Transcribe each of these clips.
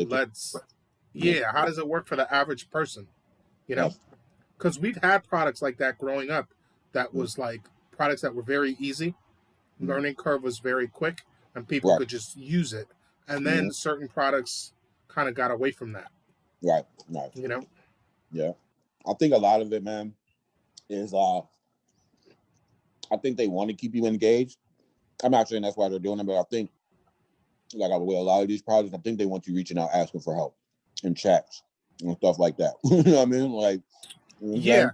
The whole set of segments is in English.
How does it work for the average person? You know, Yes. because we've had products like that growing up that was like products that were very easy, learning curve was very quick, and people Right. could just use it. And then Mhm. certain products kind of got away from that, Right. you know? Yeah. I think a lot of it, man, is I think they want to keep you engaged. I'm not saying that's why they're doing it, but I think like with a lot of these projects, I think they want you reaching out asking for help in chats and stuff like that. You know what I mean? Like, you know what I'm Yeah. saying?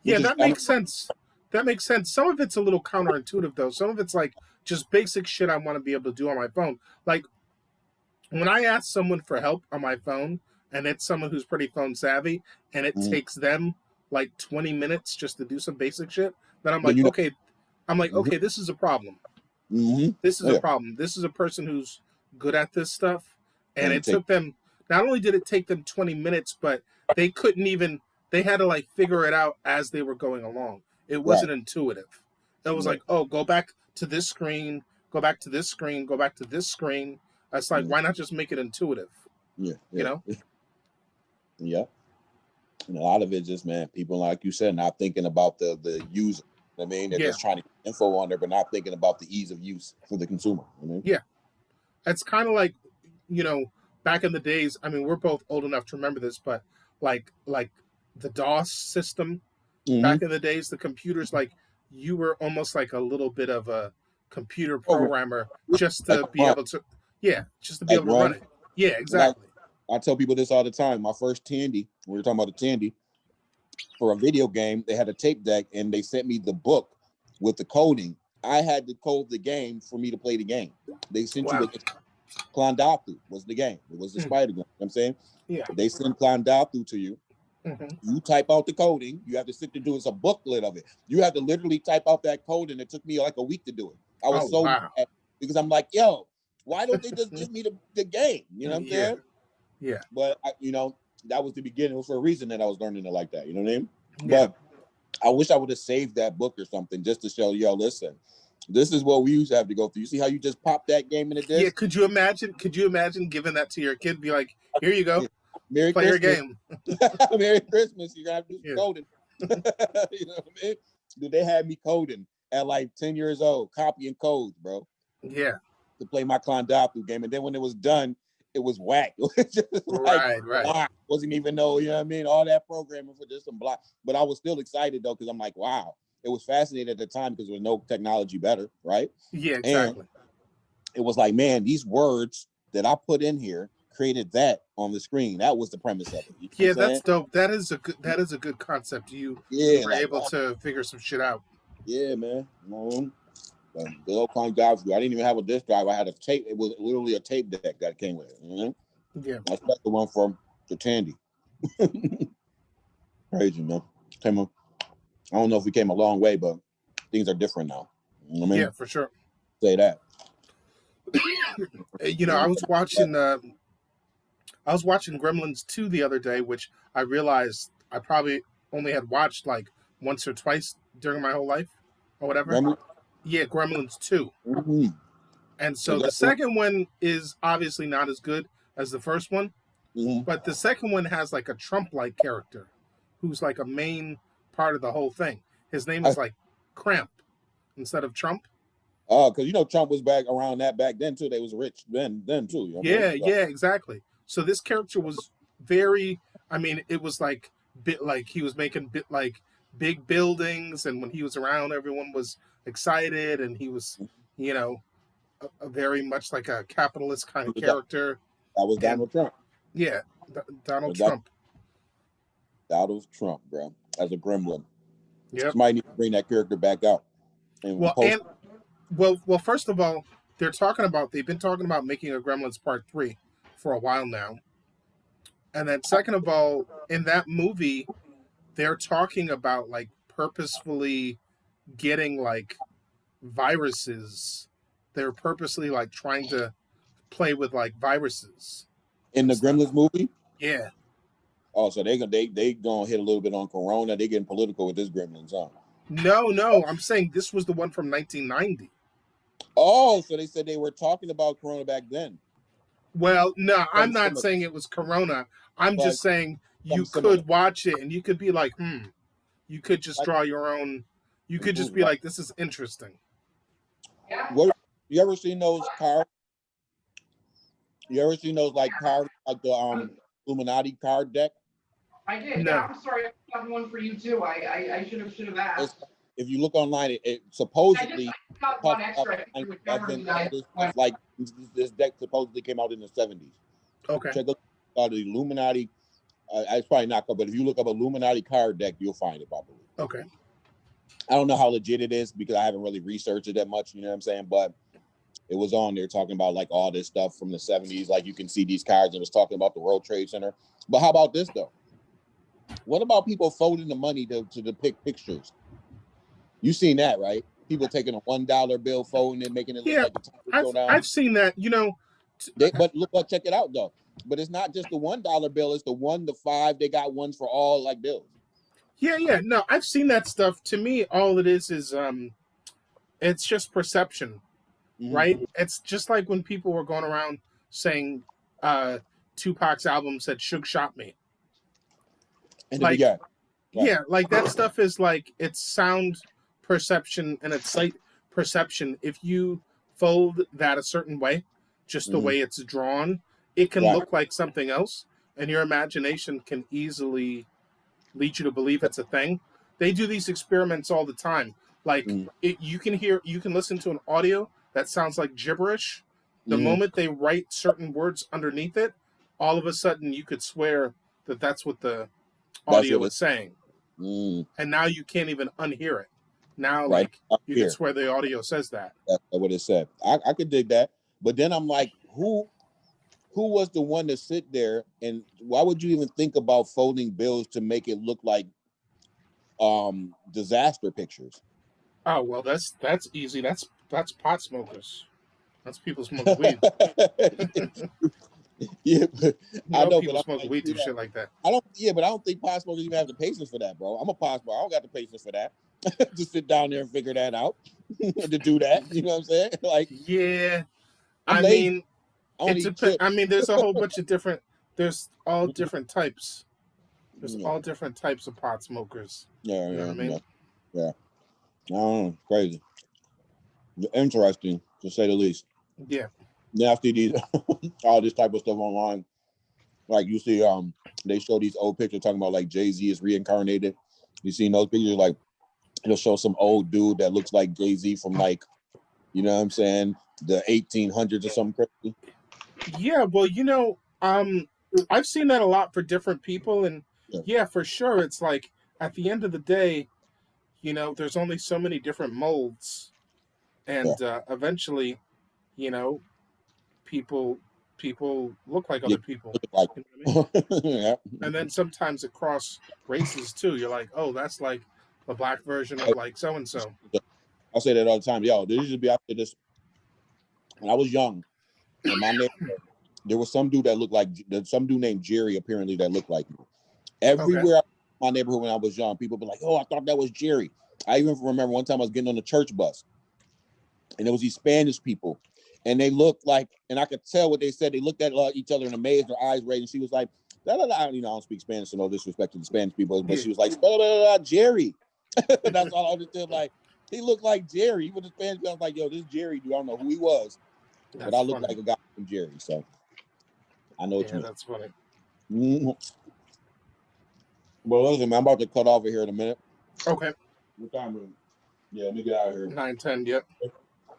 Yeah, Which is that makes sense. That makes sense. Some of it's a little counterintuitive though. Some of it's like just basic shit I want to be able to do on my phone. Like when I ask someone for help on my phone and it's someone who's pretty phone savvy and it mhm. takes them like 20 minutes just to do some basic shit, then Then you know, okay, this is a problem. This is a yeah, problem. This is a person who's good at this stuff. And and it it takes took them, not only did it take them 20 minutes, but they couldn't even, they had to like figure it out as they were going along. It right, wasn't intuitive. It was yeah, like, oh, go back to this screen, go back to this screen, go back to this screen. It's like, mm, why not just make it intuitive? yeah, You yeah, know? yeah. And a lot of it just, man, people like you said, not thinking about the user. I mean, they're Yeah. just trying to get info on there, but not thinking about the ease of use for the consumer. I mean, Yeah. It's kind of like, back in the days, I mean, we're both old enough to remember this, but like the DOS system mm-hmm. back in the days, the computers, like you were almost like a little bit of a computer Program programmer just like to be run, able to, just to be able to run run. it. Yeah, Like exactly. I tell people this all the time. My first Tandy, we were talking about the Tandy for a video game. They had a tape deck, and they sent me the book with the coding. I had to code the game for me to play the game. They sent you Wow. the Klondatu was the game. It was the spider game. You know what I'm saying? Yeah. They send Klondatu to you. Mm-hmm. You type out the coding. You have to sit to do it's a booklet of it. You have to literally type out that code, and it took me like a week to do it. I was so Wow. mad because I'm like, yo, why don't they just give me the game? You know what I'm Yeah. saying? Yeah. But that was the beginning. It was for a reason that I was learning it like that. You know what I mean? Yeah. But I wish I would have saved that book or something just to show, yo, listen, this is what we used to have to go through. You see how you just pop that game in the disc? Yeah. Could you imagine giving that to your kid? Be like, here you go. Yeah. Merry Play Christmas. your game. Merry Christmas. You gotta do some Yeah. coding. You know what I mean? Dude, they had me coding at like 10 years old, copying codes, bro. Yeah. To play my Klondatu game. And then when it was done, it was whack. It was just like Right. wasn't even know, you know what I mean? All that programming for just some block. But I was still excited though, because I'm like, wow. It was fascinating at the time because there was no technology better, right? Yeah, exactly. And it was like, man, these words that I put in here created that on the screen. That was the premise of it. You know Yeah, that's dope. That is a good concept. You were like, able to figure some shit out. Yeah, man. The little Klondike. I didn't even have a disc drive. I had a tape. It was literally a tape deck that came with it. Yeah. That's the one from the Tandy. Crazy, man. I don't know if we came a long way, but things are different now. You know what I mean? Yeah, for sure. Say that. I was watching Gremlins 2 the other day, which I realized I probably only had watched like once or twice during my whole life or whatever. Gremlins? Yeah, Gremlins 2. Mm-hmm. And so the second one is obviously not as good as the first one, but the second one has like a Trump-like character who's like a main part of the whole thing. His name is like Cramp instead of Trump. Oh, because Trump was back around that back then too. They was rich then too. You know yeah, exactly. So this character was very. I mean, it was like he was making like big buildings, and when he was around, everyone was excited, and he was, a very much like a capitalist kind of character. That was Donald Trump. Yeah, Donald Trump. Donald Trump, bro, as a gremlin. Yeah, somebody need to bring that character back out. Well, first of all, they've been talking about making a Gremlins Part 3 for a while now. And then second of all, in that movie, they're talking about like purposefully getting like viruses. They're purposely like trying to play with like viruses. In the Gremlins movie? Yeah. Oh, so they gonna hit a little bit on Corona. They getting political with this Gremlins, huh? No, I'm saying this was the one from 1990. Oh, so they said they were talking about Corona back then. Well, no, I'm Something not similar, saying it was Corona. I'm but just saying you something similar. could watch it and you could be like, You could just Like, draw your own. You could just be right. like, this is interesting. What you ever seen those cards? You ever seen those like cards like the Illuminati card deck? I did. Yeah, No. I'm sorry. I have one for you too. I should have It's, asked. if you look online, it I just supposedly got one talks about extra. I think you would cover 9/11. you guys. It's like this deck supposedly came out in the 70s. Okay. Check out the Illuminati. It's probably not, but if you look up Illuminati card deck, you'll find it probably. Okay. I don't know how legit it is because I haven't really researched it that much. You know what I'm saying? But it was on there talking about like all this stuff from the 70s. Like you can see these cards, and it was talking about the World Trade Center. But how about this though? What about people folding the money to depict pictures? You seen that, right? People taking a $1 bill, folding it, making it look Yeah, like the top would go down. I've seen that. But look, check it out though. But it's not just the $1 bill; it's the 1, the 5. They got ones for all like bills. Yeah. No, I've seen that stuff. To me, all it is it's just perception, right? It's just like when people were going around saying Tupac's album said "Suge shot me." And Like, yeah, right. yeah, like that stuff is like it's sound perception and it's sight perception. If you fold that a certain way, just the way it's drawn, it can Right. look like something else, and your imagination can easily lead you to believe it's a thing. They do these experiments all the time. Like you can listen to an audio that sounds like gibberish. The moment they write certain words underneath it, all of a sudden you could swear that that's what the That's audio what is saying. And now you can't even unhear it. Now, right like up you here. can swear the audio says that. That's what it said. I could dig that, but then I'm like, who was the one to sit there, and why would you even think about folding bills to make it look like disaster pictures? Oh well, that's easy. That's pot smokers. That's people smoking weed. Yeah, but I know, but People I'm smoke like, weed through shit like that. I don't. Yeah, but I don't think pot smokers even have the patience for that, bro. I'm a pot smoker. I don't got the patience for that. To sit down there and figure that out, to do that. You know what I'm saying? Like, yeah, I'm I lazy. mean, I don't eat chips. I mean, there's a whole bunch of different. There's all different types. There's Yeah. all different types of pot smokers. Yeah, you know what I mean? yeah. I don't know. Crazy. Interesting, to say the least. Yeah. Nasty these all this type of stuff online. Like you see, they show these old pictures talking about like Jay-Z is reincarnated. You seen those pictures? Like it'll show some old dude that looks like Jay-Z from like, you know what I'm saying, the 1800s or something crazy. Yeah, well, I've seen that a lot for different people, and yeah, for sure, it's like at the end of the day, there's only so many different molds, and eventually, you know, people look like other people. Like, You know what I mean? yeah. And then sometimes across races too, you're like, oh, that's like the black version of like so and so. I say that all the time. Yo, there used to be after this when I was young, in my neighborhood, there was some dude that looked like some dude named Jerry apparently that looked like me. Everywhere in my neighborhood when I was young, people be like, "Oh, I thought that was Jerry." I even remember one time I was getting on the church bus, and it was these Spanish people, and they looked like, and I could tell what they said. They looked at each other in amaze, their eyes raised, and she was like, "Da da da." I don't speak Spanish, so no disrespect to the Spanish people, but she was like, "Da da da da, Jerry." That's all I understood. Like he looked like Jerry. Even the Spanish people, I was like, "Yo, this Jerry dude, I don't know who he was, but I looked like a guy named Jerry." So I know what you mean. That's funny. Well, listen, man, I'm about to cut off here in a minute. Okay. What time is it? Yeah, let me get out of here. 9:10. Yep.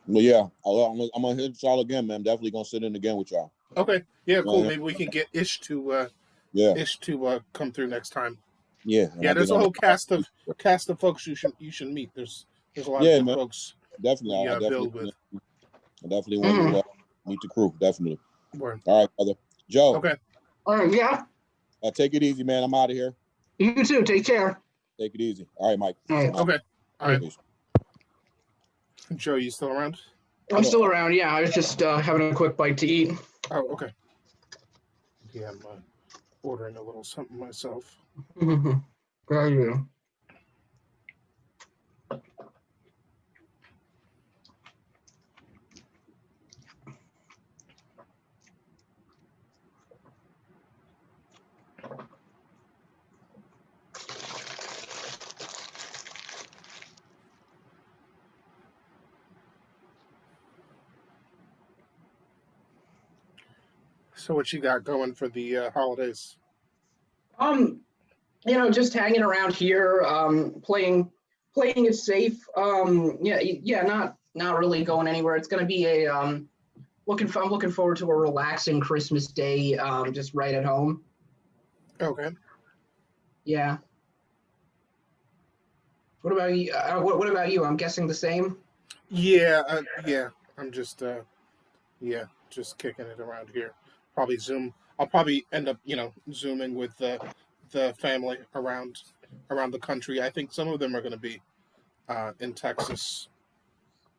Well, yeah, I'm gonna hit y'all again, man. I'm definitely gonna sit in again with y'all. Okay. Yeah. Cool. Maybe we can get Ish to come through next time. Yeah. Yeah. There's a whole cast of folks you should meet. There's a lot of good folks. Definitely. I build with. I definitely want to meet the crew. Definitely. Word. All right, brother. Joe. Okay. All right. Yeah. Take it easy, man. I'm out of here. You too. Take care. Take it easy. All right, Mike. All right. Okay. All right. Joe, you still around? I'm still around. Yeah, I was just having a quick bite to eat. Oh, okay. Yeah, I'm ordering a little something myself. How you? So what you got going for the holidays? Um, just hanging around here, playing it safe. Yeah, not really going anywhere. It's gonna be a I'm looking forward to a relaxing Christmas day, just right at home. Okay. Yeah. What about you? What about you? I'm guessing the same. Yeah, yeah. I'm just yeah, just kicking it around here. Probably Zoom. I'll probably end up, zooming with the family around the country. I think some of them are going to be in Texas.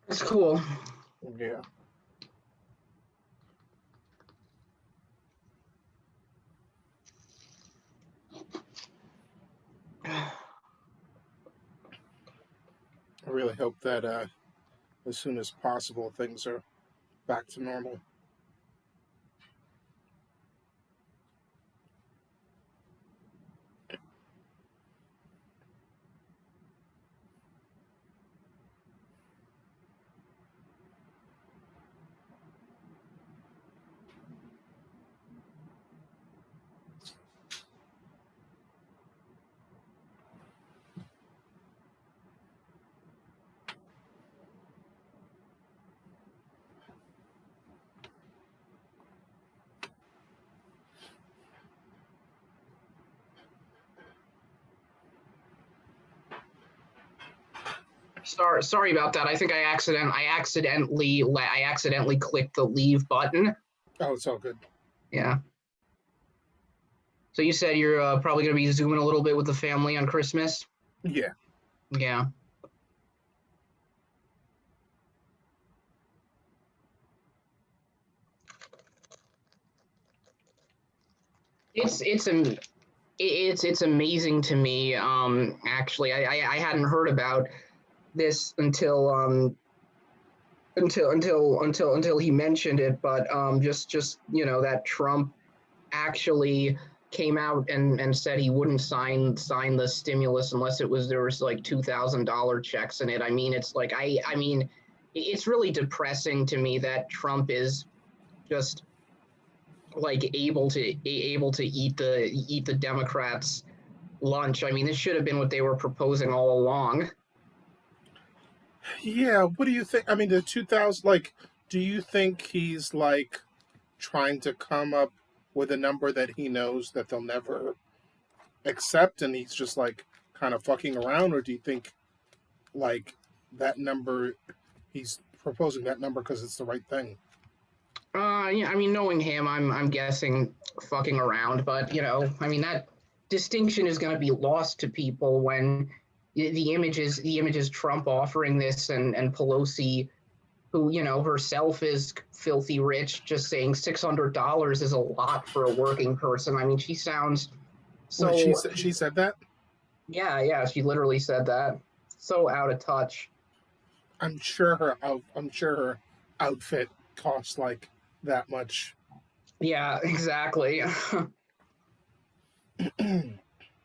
That's cool. Yeah. I really hope that as soon as possible things are back to normal. Sorry about that. I think I accidentally clicked the leave button. Oh, it's all good. Yeah. So you said you're probably going to be zooming a little bit with the family on Christmas. Yeah. Yeah. It's amazing to me. Actually, I hadn't heard about this until he mentioned it, but just that Trump actually came out and said he wouldn't sign the stimulus unless there was like $2,000 checks in it. I mean, it's like I mean, it's really depressing to me that Trump is just like able to eat the Democrats' lunch. I mean, this should have been what they were proposing all along. Yeah. What do you think? I mean, the 2000. Like, do you think he's like trying to come up with a number that he knows that they'll never accept, and he's just like kind of fucking around, or do you think like that number he's proposing that number because it's the right thing? Yeah, I mean, knowing him, I'm guessing fucking around, but I mean that distinction is going to be lost to people when the images Trump offering this and Pelosi, who herself is filthy rich, just saying $600 is a lot for a working person. I mean, she sounds What she so. said? She said that. Yeah, she literally said that. So out of touch. I'm sure her outfit costs like that much. Yeah, exactly.